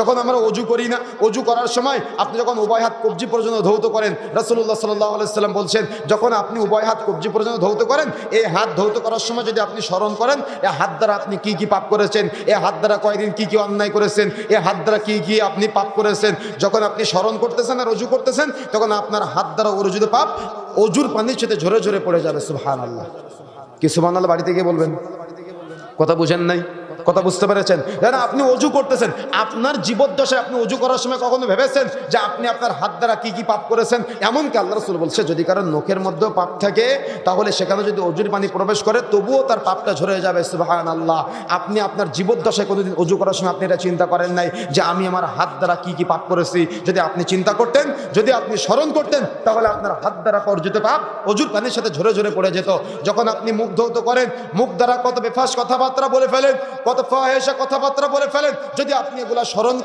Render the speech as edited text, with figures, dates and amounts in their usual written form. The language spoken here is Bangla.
যখন আমরা অজু করি না, অজু করার সময় আপনি যখন উভয় হাত কবজি পর্যন্ত ধৌত করেন, রাসূলুল্লাহ সাল্লাল্লাহু আলাইহি সাল্লাম বলছেন, যখন আপনি উভয় হাত কবজি পর্যন্ত ধৌত করেন, এই হাত ধৌত করার সময় যদি আপনি স্মরণ করেন এই হাত দ্বারা আপনি কি কি পাপ করেছেন, এই হাত দ্বারা কয়দিন কি কি অন্যায় করেছেন, এই হাত দ্বারা কি কি আপনি পাপ করেছেন, যখন আপনি স্মরণ করতেছেন আর অজু করতেছেন, তখন আপনার হাত দ্বারা অর্জিত পাপ অজুর পানির সাথে ঝরে ঝরে পড়ে যাবে। সুবহানাল্লাহ। কি সুবহানাল্লাহ বাড়িতে গিয়ে বলবেন? কথা বুঝেন নাই? কথা বুঝতে পেরেছেন? যেন আপনি অজু করতেছেন, আপনার জীবদ্দশায় আপনি অজু করার সময় কখনো ভেবেছেন যে আপনি আপনার হাত দ্বারা কি কি পাপ করেছেন? এমনকি আল্লাহ রাসূল বলছে যদি কারণ নখের মধ্যেও পাপ থাকে তাহলে সেখানে যদি অজুর পানি প্রবেশ করে তবুও তার পাপটা ঝরে যাবে। সুবহানাল্লাহ। আপনি আপনার জীবদ্দশায় কোনোদিন অজু করার সময় আপনি এটা চিন্তা করেন নাই যে আমি আমার হাত দ্বারা কি কি পাপ করেছি? যদি আপনি চিন্তা করতেন, যদি আপনি স্মরণ করতেন, তাহলে আপনার হাত দ্বারা অর্জিত পাপ অজুর পানির সাথে ঝরে ঝরে পড়ে যেত। যখন আপনি মুখ ধৌত করেন, মুখ দ্বারা কত বেফাস কথাবার্তা বলে ফেলেন, কত ফাহেসা কথাবার্তা বলে ফেলেন, যদি আপনি এগুলা স্মরণ